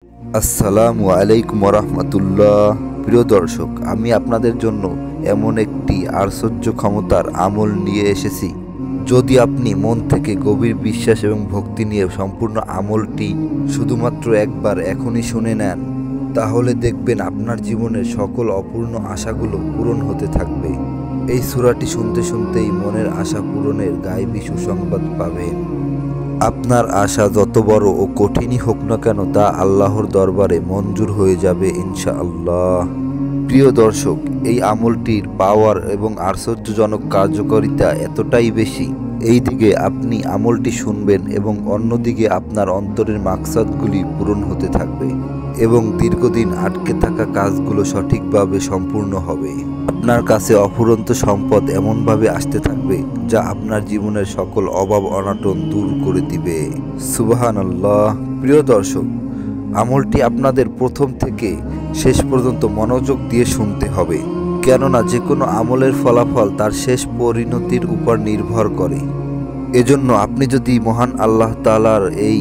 আসসালামু আলাইকুম রাহমাতুল্লাহ। প্রিয় দর্শক, আমি আপনাদের জন্য এমন একটি আশ্চর্য ক্ষমতার আমল নিয়ে এসেছি। যদি আপনি মন থেকে গভীর বিশ্বাস এবং ভক্তি নিয়ে সম্পূর্ণ আমলটি শুধুমাত্র একবার এখনই শুনে নেন, তাহলে দেখবেন আপনার জীবনের সকল অপূর্ণ আশাগুলো পূরণ হতে থাকবে। এই সূরাটি শুনতে শুনতেই মনের আশা পূরণের গায়েবী সুসংবাদ পাবেন। আপনার আশা যত বড় ও কঠিনই হোক না কেন, তা আল্লাহর দরবারে মঞ্জুর হয়ে যাবে ইনশাআল্লাহ। প্রিয় দর্শক, এই আমলটির পাওয়ার এবং আশ্চর্যজনক কার্যকারিতা এতটাই বেশি, এই দিকে আপনি আমলটি শুনবেন এবং অন্যদিকে আপনার অন্তরের মাকসাদগুলি পূরণ হতে থাকবে এবং দীর্ঘদিন আটকে থাকা কাজগুলো সঠিকভাবে সম্পূর্ণ হবে। আপনার কাছে অফুরন্ত সম্পদ এমনভাবে আসতে থাকবে যা আপনার জীবনের সকল অভাব অনাটন দূর করে দিবে। সুবহানাল্লাহ। প্রিয় দর্শক, আমলটি আপনাদের প্রথম থেকে শেষ পর্যন্ত মনোযোগ দিয়ে শুনতে হবে, কেননা যে কোনো আমলের ফলাফল তার শেষ পরিণতির উপর নির্ভর করে। এজন্য আপনি যদি মহান আল্লাহ তাআলার এই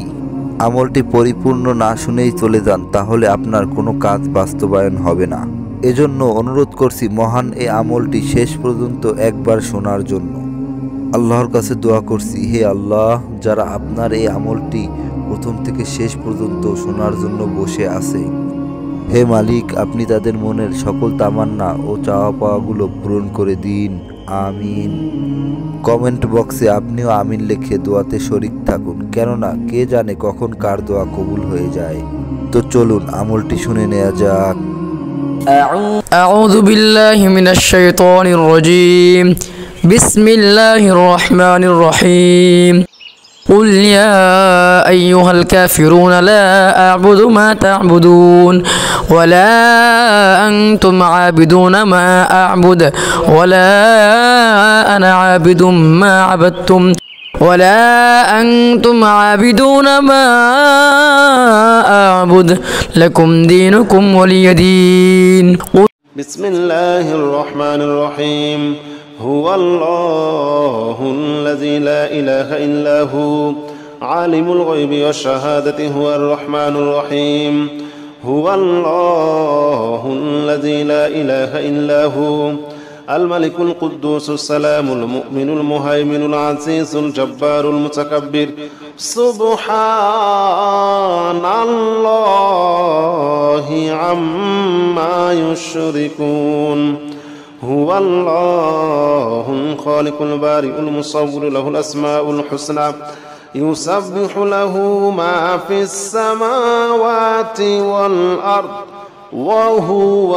আমলটি পরিপূর্ণ না শুনেই চলে যান, তাহলে আপনার কোনো কাজ বাস্তবায়ন হবে না। এজন্য অনুরোধ করছি মহান এই আমলটি শেষ পর্যন্ত একবার শোনার জন্য। আল্লাহর কাছে দোয়া করছি, হে আল্লাহ, যারা আপনার এই আমলটি প্রথম থেকে শেষ পর্যন্ত শোনার জন্য বসে আছে, হে মালিক, আপনি তাদের মনের সকল তামান্না ও চাওয়া পাওয়াগুলো পূরণ করে দিন। আমিন। কমেন্ট বক্সে আপনিও আমিন লিখে দোয়াতে শরিক থাকুন, কেননা কে জানে কখন কার দোয়া কবুল হয়ে যায়। তো চলুন আমলটি শুনে নেওয়া যাক। أعوذ بالله من الشيطان الرجيم. بسم الله الرحمن الرحيم. قل يا أيها الكافرون لا أعبد ما تعبدون ولا أنتم عابدون ما أعبد ولا أنا عابد ما عبدتم ولا أنتم عابدون ما أعبد لكم دينكم ولي دين. بسم الله الرحمن الرحيم. هو الله الذي لا إله إلا هو عالم الغيب والشهادة هو الرحمن الرحيم. هو الله الذي لا إله إلا هو الملك القدوس السلام المؤمن المهيمن العزيز الجبار المتكبر. سبحان الله عما يشركون. هو الله الخالق البارئ المصور له الأسماء الحسنى يسبح له ما في السماوات والأرض وهو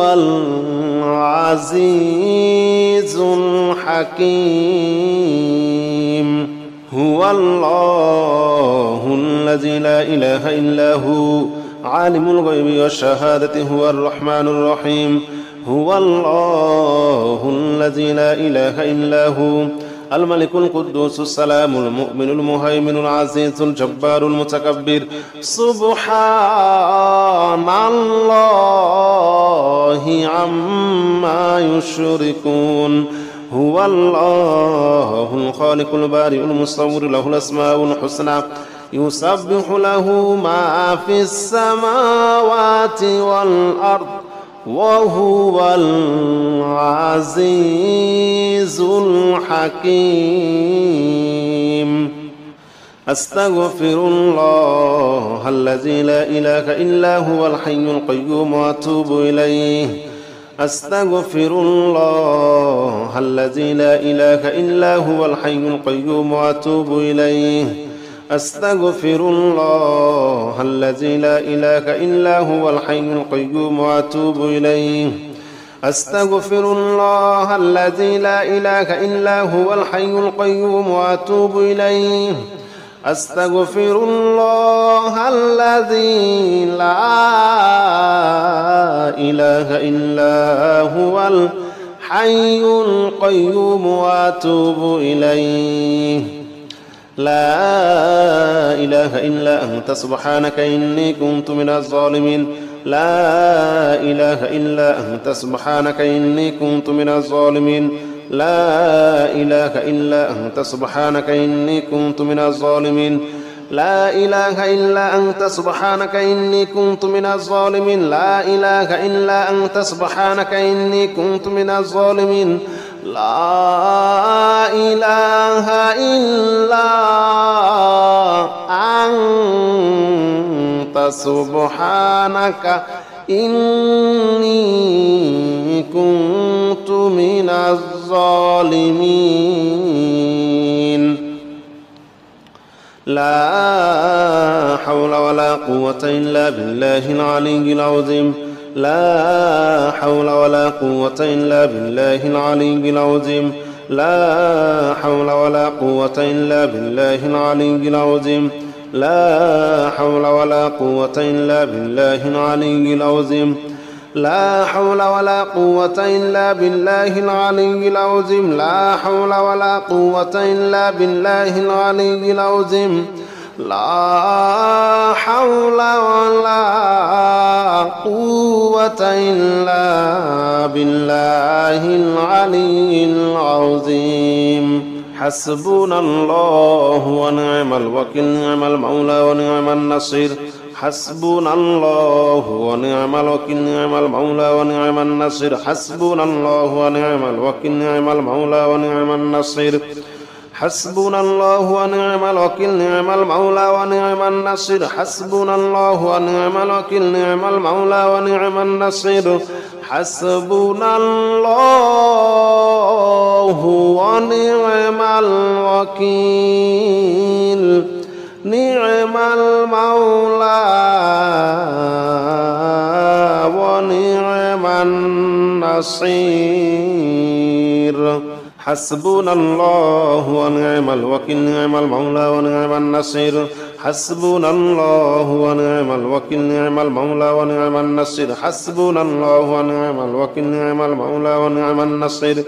العزيز الحكيم. هو الله الذي لا إله إلا هو عالم الغيب والشهادة هو الرحمن الرحيم. هو الله الذي لا إله إلا هو الملك القدوس السلام المؤمن المهيمن العزيز الجبار المتكبر. سبحان الله عما يشركون. هو الله الخالق البارئ المصور له الأسماء الحسنى يسبح له ما في السماوات والأرض وهو العزيز الحكيم. أستغفر الله الذي لا إله إلا هو الحي القيوم وأتوب إليه. أستغفر الله الذي لا إله إلا هو الحي القيوم وأتوب إليه. أستغفر الله الذي لا إله إلا هو الحي القيوم وأتوب إليه. أستغفر الله الذي لا إله إلا هو الحي القيوم وأتوب إليه. أستغفر الله الذي لا إله إلا هو الحي القيوم وأتوب إليه. لا إله إلا أنت سبحانك إني كنت من الظالمين. لا إله إلا أنت سبحانك إني كنت من الظالمين. لا إله إلا أنت سبحانك إني كنت من الظالمين. لا إله إلا أنت سبحانك إني كنت من الظالمين لا إله إلا أنت سبحانك إني كنت من الظالمين لا إله إلا أنت سبحانك إني كنت من الظالمين لا حول ولا قوة إلا بالله العلي العظيم لا حول ولا قوة إلا بالله العلي العظيم لا حول ولا قوة إلا بالله العلي العظيم لا حول ولا قوة إلا بالله العلي العظيم لا حول ولا قوة إلا بالله العلي العظيم لا حول ولا قوة إلا بالله العلي العظيم لا حول ولا قوة إلا بالله العلي العظيم حسبنا الله ونعم الوكيل نعم المولى ونعم النصير حسبنا الله ونعم الوكيل نعم المولى ونعم النصير حسبنا الله ونعم الوكيل نعم المولى ونعم النصير حسبنا الله ونعم الوكيل نعم المولى ونعم النصير حسبنا الله ونعم الوكيل نعم المولى ونعم النصير حسبنا الله ونعم الوكيل نعم المولى ونعم النصير حسبنا الله ونعم الوكيل نعم المولى ونعم النصير حسبنا الله ونعم الوكيل نعم المولى ونعم النصير حسبنا الله ونعم الوكيل نعم المولى ونعم النصير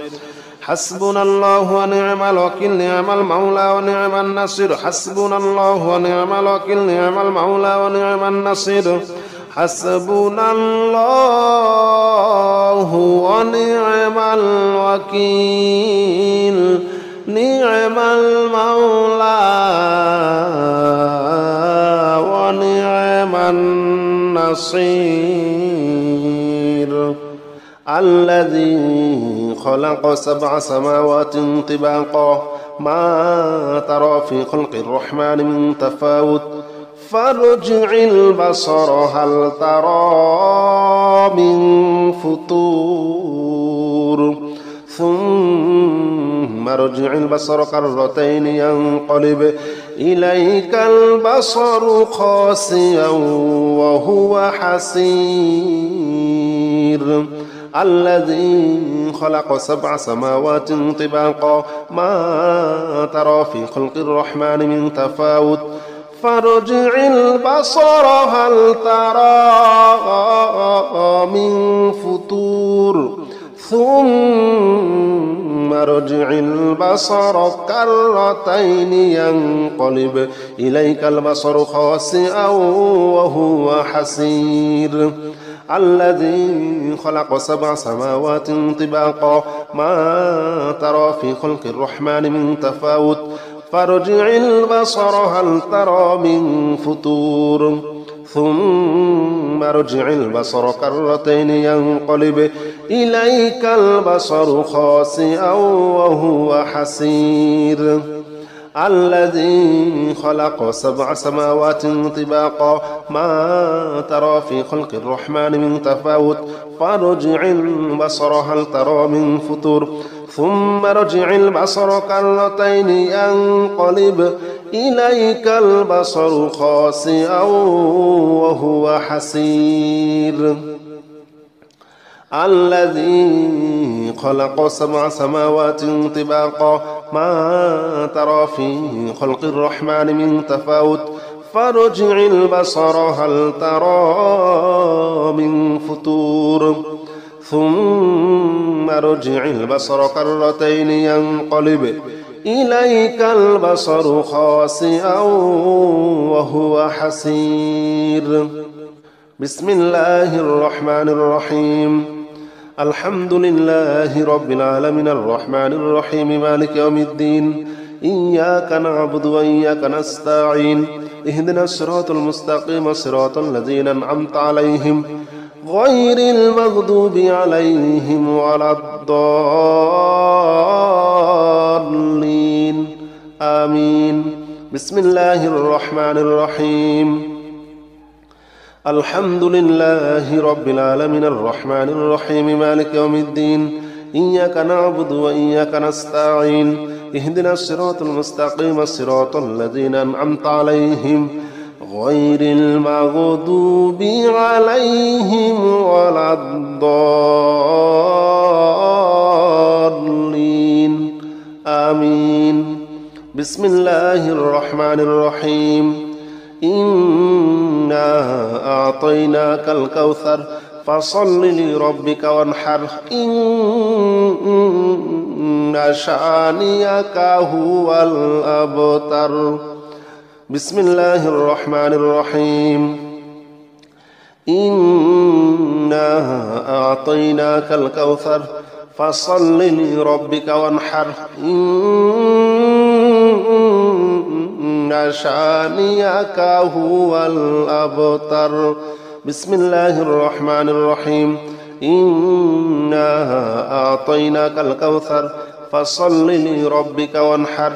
حسبنا الله ونعم الوكيل نعم المولى ونعم النصير حسبنا الله ونعم الوكيل نعم المولى ونعم النصير حسبنا الله ونعم الوكيل نعم المولى ونعم النصير الذي خلق 7 سماوات طباقا ما ترى في خلق الرحمن من تفاوت فارجع البصر هل ترى من فطور ثم ارجع البصر كرتين ينقلب إليك البصر خاسئا وهو حسير الذي خلق 7 سماوات طباقا ما ترى في خلق الرحمن من تفاوت فارجع البصر هل ترى من فطور ثم ارجع البصر كرتين ينقلب إليك البصر خاسئا وهو حسير الذي خلق 7 سماوات طباقا ما ترى في خلق الرحمن من تفاوت فارجع البصر هل ترى من فطور ثم ارجع البصر كرتين ينقلب إليك البصر خاسئا وهو حسير الذي خلق 7 سماوات طباقا ما ترى في خلق الرحمن من تفاوت فارجع البصر هل ترى من فطور ثم ارجع البصر كرتين ينقلب إليك البصر خاسئا وهو حسير الذي خلق 7 سماوات طباقا ما ترى في خلق الرحمن من تفاوت فارجع البصر هل ترى من فطور ثم ارجع البصر كرتين ينقلب إليك البصر خاسئا وهو حسير بسم الله الرحمن الرحيم الحمد لله رب العالمين الرحمن الرحيم مالك يوم الدين إياك نعبد وإياك نستعين اهدنا الصراط المستقيم صراط الذين أنعمت عليهم غير المغضوب عليهم ولا الضالين آمين. بسم الله الرحمن الرحيم. الحمد لله رب العالمين الرحمن الرحيم مالك يوم الدين إياك نعبد وإياك نستعين اهدنا الصراط المستقيم صراط الذين أنعمت عليهم غير المغضوب عليهم ولا الضالين آمين. بسم الله الرحمن الرحيم. إنا أعطيناك الكوثر فصل لربك وانحر إن شانئك هو الأبتر. بسم الله الرحمن الرحيم. إنا أعطيناك الكوثر فصل لربك وانحر إن شانئك هو الأبتر. بسم الله الرحمن الرحيم. إنا أعطيناك الكوثر فصل لربك وانحر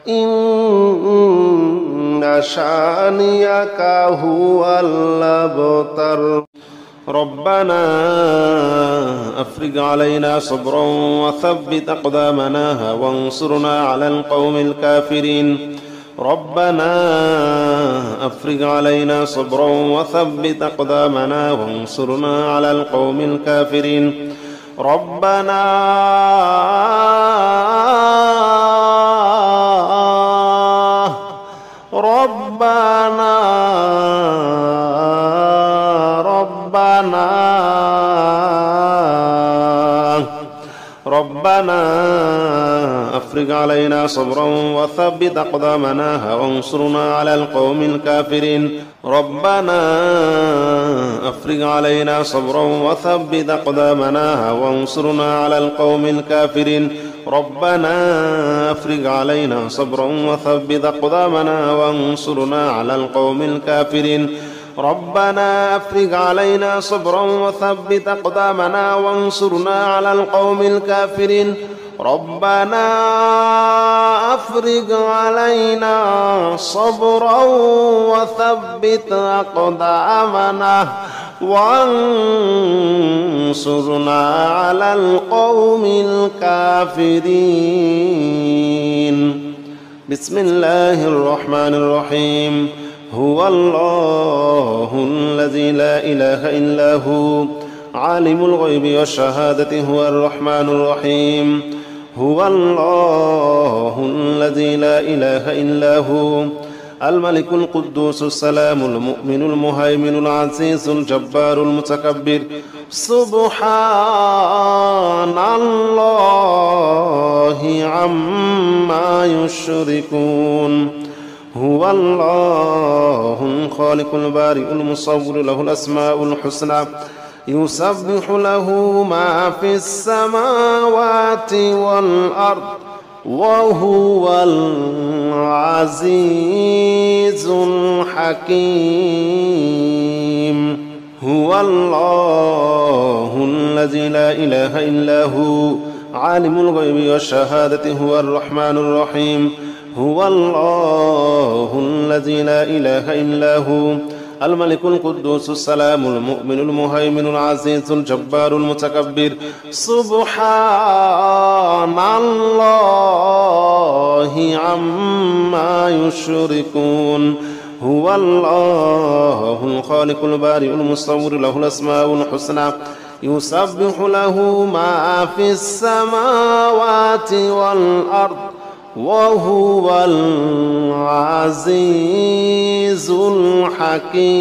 إن شانئك هو الأبتر. ربنا أفرغ علينا صبرا وثبت أقدامنا وانصرنا على القوم الكافرين. ربنا أفرغ علينا صبرا وثبت أقدامنا وانصرنا على القوم الكافرين. ربنا أفرغ علينا صبرا وثبت أقدامنا وانصرنا على القوم الكافرين. ربنا أفرغ علينا صبرا وثبت أقدامنا وانصرنا على القوم الكافرين. ربنا أفرغ علينا صبرا وثبت أقدامنا وانصرنا على القوم الكافرين. ربنا أفرغ علينا صبرا وثبت أقدامنا وانصرنا على القوم الكافرين. ربنا أفرغ علينا صبرا وثبت أقدامنا وانصرنا على القوم الكافرين. بسم الله الرحمن الرحيم. هو الله الذي لا إله إلا هو عالم الغيب والشهادة هو الرحمن الرحيم. هو الله الذي لا إله إلا هو الملك القدوس السلام المؤمن المهيمن العزيز الجبار المتكبر. سبحان الله عما يشركون. هو الله الخالق البارئ المصور له الأسماء الحسنى يسبح له ما في السماوات والأرض وهو العزيز الحكيم. هو الله الذي لا إله إلا هو عالم الغيب والشهادة هو الرحمن الرحيم. هو الله الذي لا إله إلا هو الملك القدوس السلام المؤمن المهيمن العزيز الجبار المتكبر. سبحان الله عما يشركون. هو الله الخالق البارئ المصور له الأسماء الحسنى يسبح له ما في السماوات والأرض وهو العزيز الحكيم.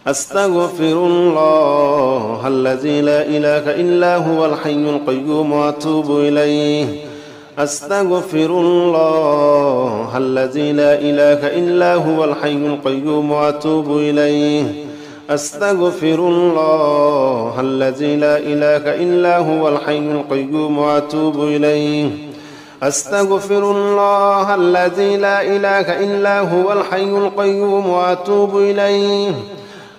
أستغفر الله الذي لا إله إلا هو الحي القيوم وأتوب إليه. أستغفر الله الذي لا إله إلا هو الحي القيوم وأتوب إليه. أستغفر الله الذي لا إله إلا هو الحي القيوم وأتوب إليه. أستغفر الله الذي لا إله إلا هو الحي القيوم وأتوب إليه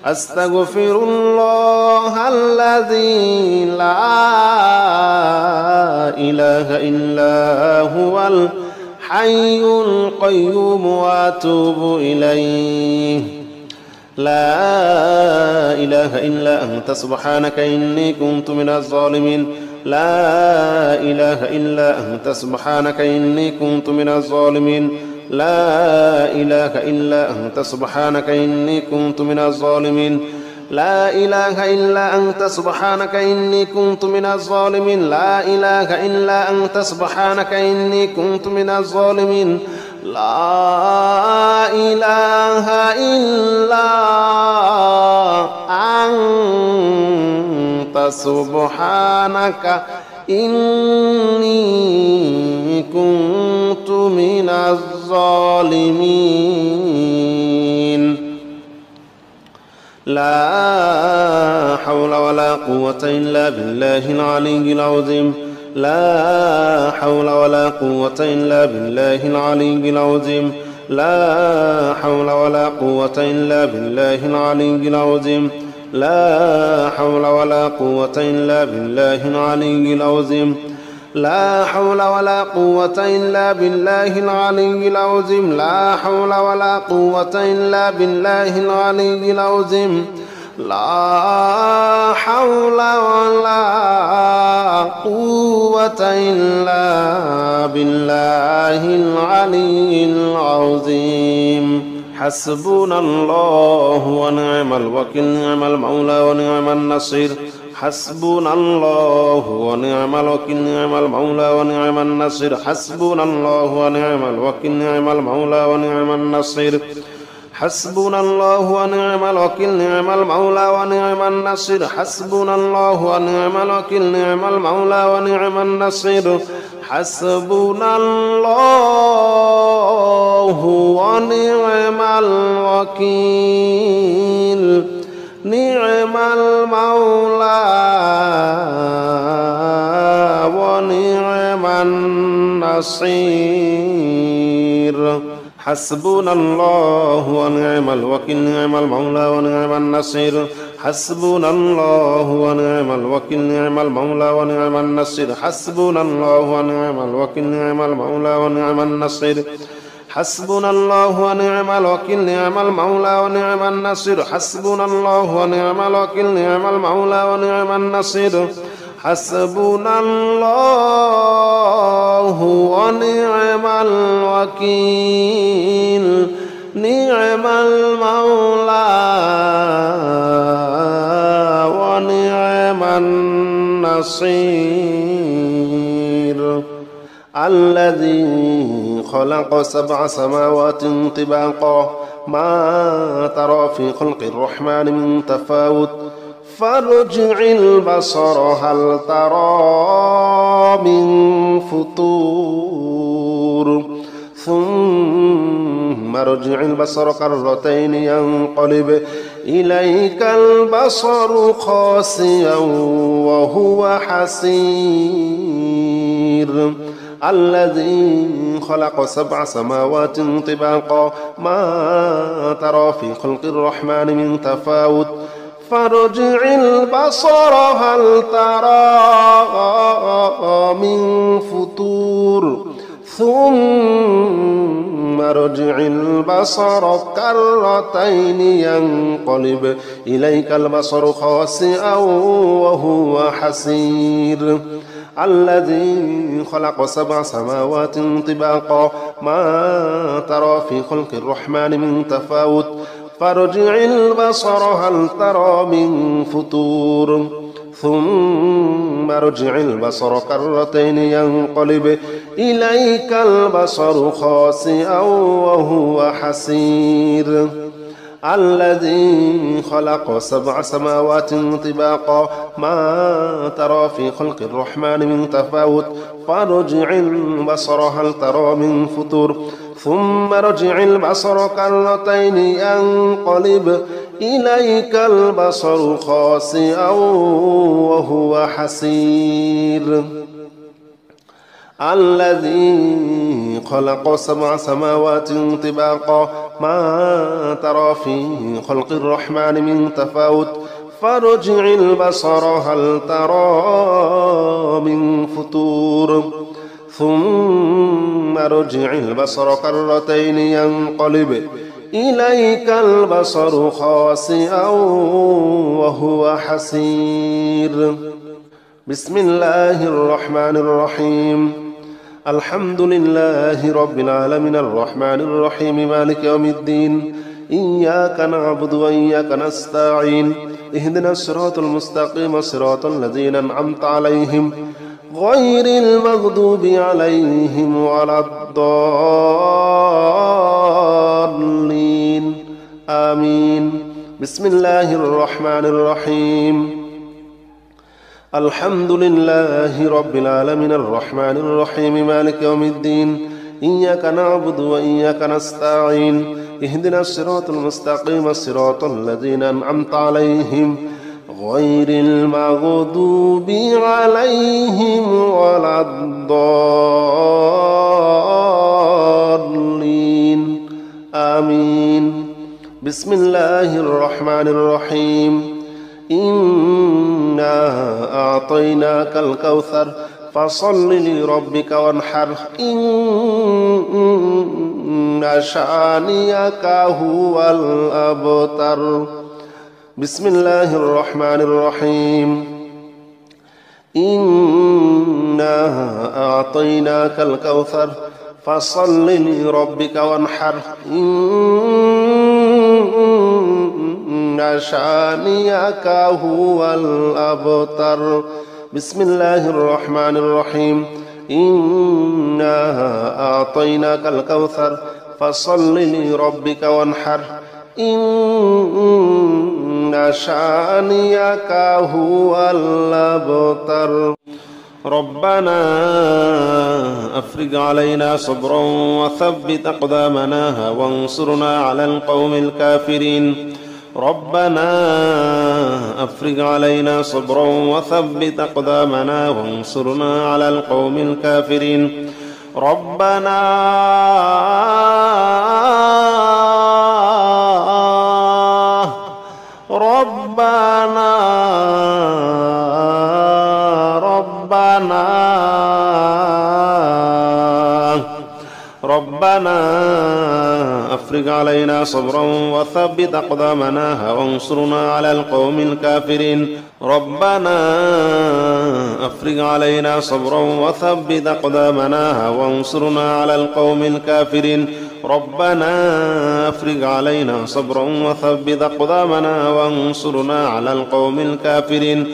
أستغفر الله الذي لا إله إلا هو الحي القيوم وأتوب إليه لا إله إلا أنت سبحانك إني كنت من الظالمين لا إله إلا أنت سبحانك إني كنت من الظالمين لا إله إلا أنت سبحانك إني كنت من الظالمين لا إله إلا أنت سبحانك إني كنت من الظالمين لا إله إلا أنت سبحانك إني كنت من الظالمين لا إله إلا أنت سبحانك إني كنت من الظالمين لا حول ولا قوة إلا بالله العلي العظيم لا حول ولا قوة إلا بالله العلي العظيم لا حول ولا قوة إلا بالله العلي العظيم لا حول ولا قوة إلا بالله العلي العظيم لا حول ولا قوة إلا بالله العلي العظيم لا حول ولا قوة إلا بالله العلي العظيم لا حول ولا قوة إلا بالله العلي العظيم حسبنا الله ونعم الوكيل نعم المولى ونعم النصير حسبنا الله ونعم الوكيل نعم المولى ونعم النصير حسبنا الله ونعم الوكيل نعم المولى ونعم النصير حسبنا الله ونعم الوكيل نعم المولى ونعم النصير حسبنا الله ونعم الوكيل نعم المولى ونعم النصير حسبنا الله ونعم الوكيل نعم المولى ونعم النصير حسبنا الله ونعم الوكيل نعم المولى ونعم النصير حسبنا الله ونعم الوكيل نعم المولى ونعم النصير حسبنا الله ونعم الوكيل نعم المولى ونعم النصير حسبنا الله ونعم الوكيل نعم المولى ونعم النصير حسبنا الله ونعم الوكيل نعم المولى ونعم النصير حسبنا الله ونعم الوكيل نعم المولى ونعم النصير الذي خلق 7 سماوات طباقا ما ترى في خلق الرحمن من تفاوت فارجع البصر هل ترى من فطور ثم ارجع البصر كرتين ينقلب إليك البصر خاسئا وهو حسير الذي خلق 7 سماوات طباقا ما ترى في خلق الرحمن من تفاوت فارجع البصر هل ترى من فطور ثم ارجع البصر كرتين ينقلب إليك البصر خاسئا وهو حسير الذي خلق 7 سماوات طباقا ما ترى في خلق الرحمن من تفاوت فارجع البصر هل ترى من فطور ثم ارجع البصر كرتين ينقلب إليك البصر خاسئا وهو حسير الذي خلق 7 سماوات طباقا ما ترى في خلق الرحمن من تفاوت فارجع البصر هل ترى من فطور ثم ارجع البصر كرتين ينقلب إليك البصر خاسئا وهو حسير الذي خلق 7 سماوات طباقا ما ترى في خلق الرحمن من تفاوت فارجع البصر هل ترى من فطور ثم ارجع البصر كرتين ينقلب إليك البصر خاسئا وهو حسير بسم الله الرحمن الرحيم الحمد لله رب العالمين الرحمن الرحيم مالك يوم الدين إياك نعبد وإياك نستعين اهدنا الصراط المستقيم صراط الذين أنعمت عليهم غير المغضوب عليهم ولا الضالين آمين بسم الله الرحمن الرحيم الحمد لله رب العالمين الرحمن الرحيم مالك يوم الدين إياك نعبد وإياك نستعين اهدنا الصراط المستقيم صراط الذين أنعمت عليهم غير المغضوب عليهم ولا الضالين آمين بسم الله الرحمن الرحيم إنا أعطيناك الكوثر فصل لربك وانحر إن شانئك هو الأبتر بسم الله الرحمن الرحيم إنا أعطيناك الكوثر فصل لربك وانحر إن شانئك هو الأبتر بسم الله الرحمن الرحيم إنا أعطيناك الكوثر فصل لربك وانحر إن شانئك هو الأبتر ربنا أفرغ علينا صبرا وثبت أقدامنا وانصرنا على القوم الكافرين ربنا أفرغ علينا صبرا وثبت أقدامنا وانصرنا على القوم الكافرين ربنا أفرغ علينا صبرا وثبت أقدامنا وانصرنا على القوم الكافرين ربنا أفرغ علينا صبرا وثبت أقدامنا وانصرنا على القوم الكافرين ربنا أفرغ علينا صبرا وثبت أقدامنا وانصرنا على القوم الكافرين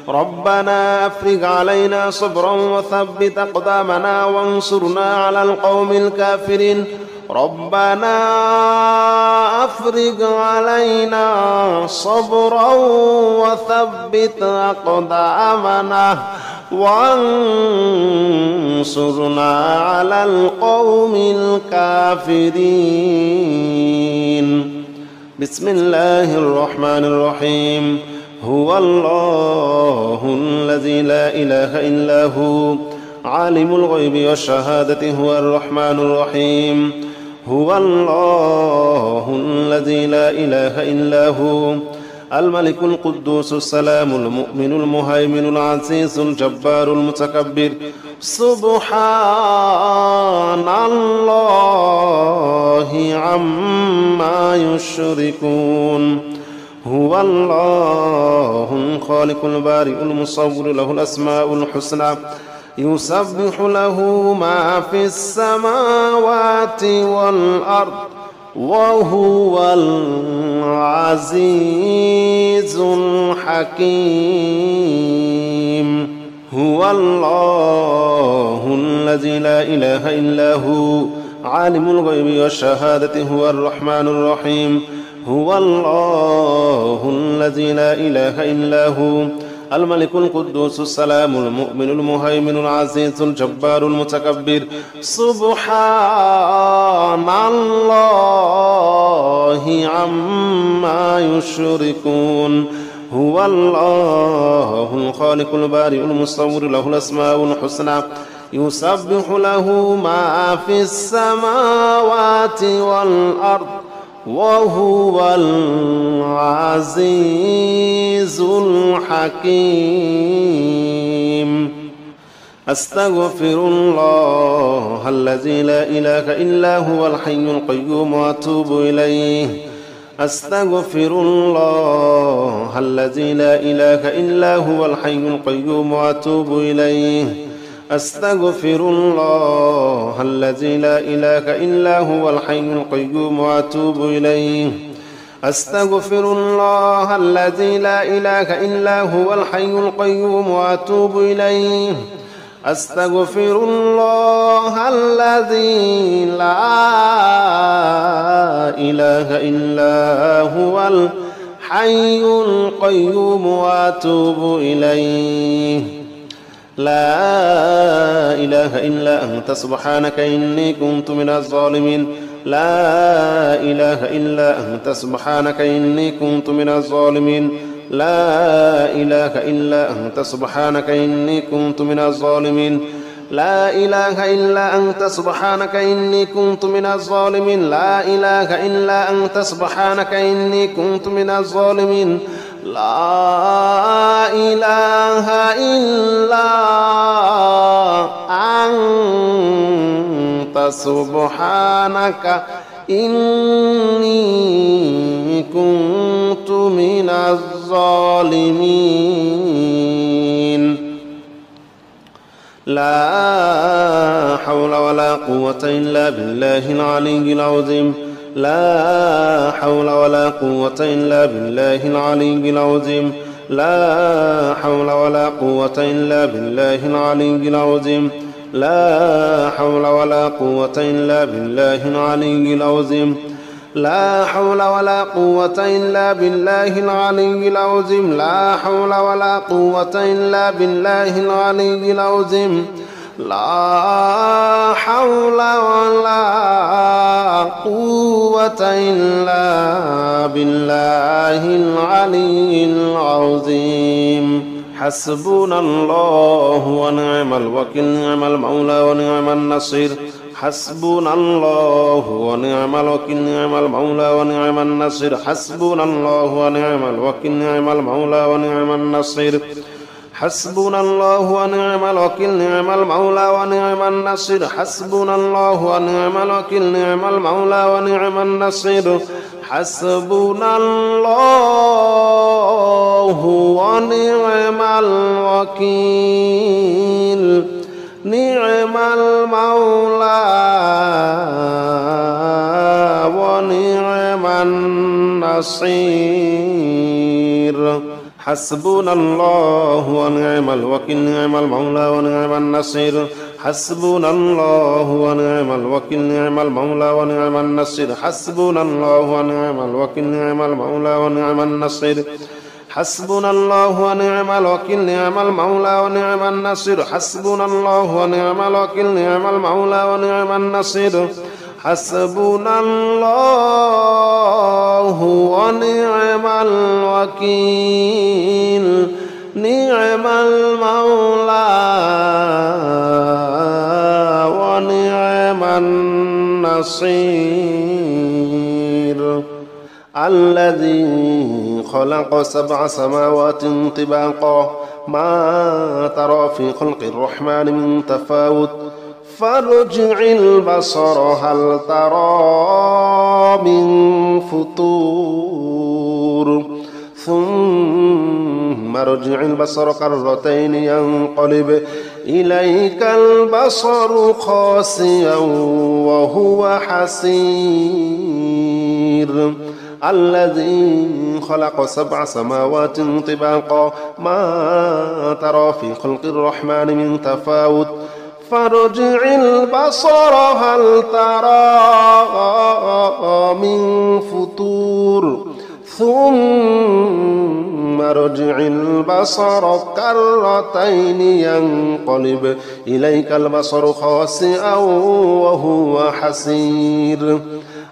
ربنا أفرغ علينا صبرا وثبت أقدامنا وانصرنا على القوم الكافرين ربنا أفرغ علينا صبرا وثبت أقدامنا وانصرنا على القوم الكافرين بسم الله الرحمن الرحيم هو الله الذي لا إله إلا هو عالم الغيب والشهادة هو الرحمن الرحيم هو الله الذي لا إله إلا هو الملك القدوس السلام المؤمن المهيمن العزيز الجبار المتكبر سبحان الله عما يشركون هو الله الخالق البارئ المصور له الأسماء الحسنى يسبح له ما في السماوات والأرض وهو العزيز الحكيم هو الله الذي لا إله إلا هو عالم الغيب والشهادة هو الرحمن الرحيم هو الله الذي لا إله إلا هو الملك القدوس السلام المؤمن المهيمن العزيز الجبار المتكبر سبحان الله عما يشركون هو الله الخالق البارئ المصور له الأسماء الحسنى يسبح له ما في السماوات والأرض وهو العزيز الحكيم. أستغفر الله الذي لا إله إلا هو الحي القيوم وأتوب إليه. أستغفر الله الذي لا إله إلا هو الحي القيوم وأتوب إليه. أستغفر الله الذي لا إله إلا هو الحي القيوم وأتوب إليه. أستغفر الله الذي لا إله إلا هو الحي القيوم وأتوب إليه. أستغفر الله الذي لا إله إلا هو الحي القيوم وأتوب إليه. لا إله إلا أنت سبحانك إني كنت من الظالمين. لا إله إلا أنت سبحانك إني كنت من الظالمين. لا إله إلا أنت سبحانك إني كنت من الظالمين. لا إله إلا أنت سبحانك إني كنت من الظالمين. لا إله إلا أنت سبحانك إني كنت من الظالمين. لا إله إلا أنت سبحانك إني كنت من الظالمين. لا حول ولا قوة إلا بالله العلي العظيم. لا حول ولا قوة إلا بالله العلي العظيم. لا حول ولا قوة إلا بالله العلي العظيم. لا حول ولا قوة إلا بالله العلي العظيم. لا حول ولا قوة إلا بالله العلي العظيم. لا حول ولا قوة إلا بالله العلي العظيم. لا حول ولا قوة إلا بالله العلي العظيم. حسبنا الله ونعم الوكيل. نعم المولى ونعم النصير. حسبنا الله ونعم الوكيل. نعم المولى ونعم النصير. حسبنا الله ونعم الوكيل. نعم المولى ونعم النصير. حسبنا الله ونعم الوكيل. نعم المولى ونعم النصير. حسبنا الله ونعم الوكيل. نعم المولى ونعم النصير. حسبنا الله ونعم الوكيل. نعم المولى ونعم النصير. حسبنا الله ونعم الوكيل. نعم المولى ونعم النصير. حسبنا الله ونعم الوكيل. نعم المولى ونعم النصير. حسبنا الله ونعم الوكيل. نعم المولى ونعم النصير. حسبنا الله ونعم الوكيل. نعم المولى ونعم النصير. حسبنا الله ونعم الوكيل. نعم المولى ونعم النصير. حسبنا الله ونعم الوكيل. نعم المولى ونعم النصير. الذي خلق 7 سماوات طباقا ما ترى في خلق الرحمن من تفاوت فارجع البصر هل ترى من فطور ثم ارجع البصر كرتين ينقلب إليك البصر خاسئا وهو حسير. الذي خلق 7 سماوات طباقا ما ترى في خلق الرحمن من تفاوت فارجع البصر هل ترى من فطور ثم ارجع البصر كرتين ينقلب إليك البصر خاسئا وهو حسير.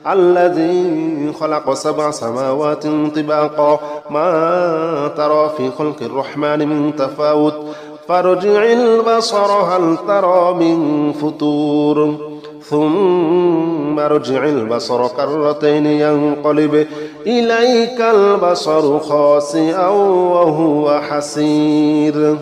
الذي خلق 7 سماوات طباقا ما ترى في خلق الرحمن من تفاوت فارجع البصر هل ترى من فطور ثم ارجع البصر كرتين ينقلب إليك البصر خاسئا وهو حسير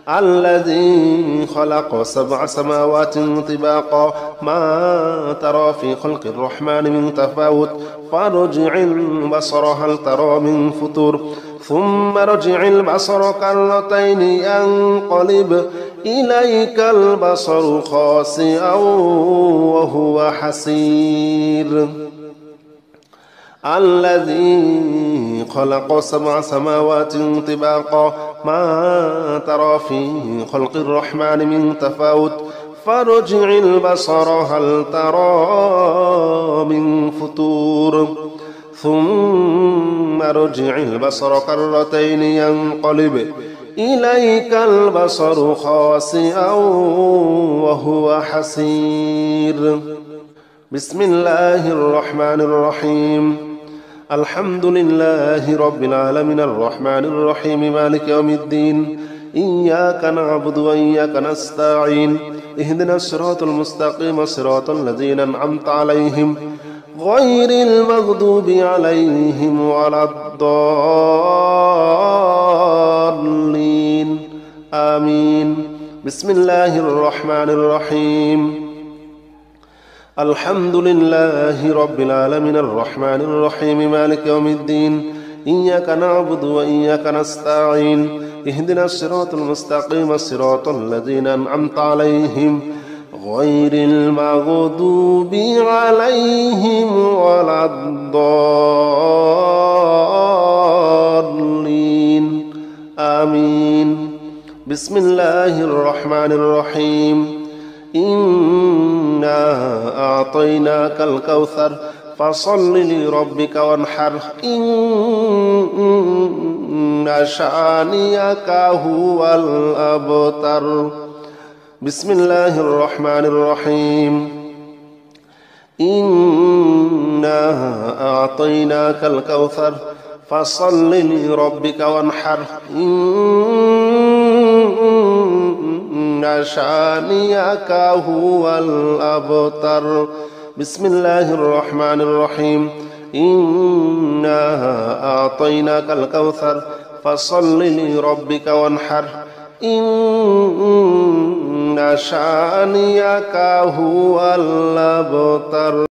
الذي خلق 7 سماوات طباقا ما ترى في خلق الرحمن من تفاوت فارجع البصر هل ترى من فطور ثم ارجع البصر كرتين ينقلب إليك البصر خاسئا وهو حسير الذي خلق 7 سماوات طباقا ما ترى في خلق الرحمن من تفاوت فارجع البصر هل ترى من فطور ثم ارجع البصر كرتين ينقلب إليك البصر خاسئا وهو حسير بسم الله الرحمن الرحيم الحمد لله رب العالمين الرحمن الرحيم مالك يوم الدين إياك نعبد وإياك نستعين اهدنا الصراط المستقيم صراط الذين أنعمت عليهم غير المغضوب عليهم ولا الضالين آمين بسم الله الرحمن الرحيم الحمد لله رب العالمين الرحمن الرحيم مالك يوم الدين إياك نعبد وإياك نستعين اهدنا الصراط المستقيم صراط الذين أنعمت عليهم غير المغضوب عليهم ولا الضالين آمين بسم الله الرحمن الرحيم إنا أعطيناك الكوثر فصل لربك وانحر إن شانئك هو الأبتر بسم الله الرحمن الرحيم إنا أعطيناك الكوثر فصل لربك وانحر إن شانئك هو الأبتر بسم الله الرحمن الرحيم إنا أعطيناك الكوثر فصل لربك وانحر إن شانئك هو الأبتر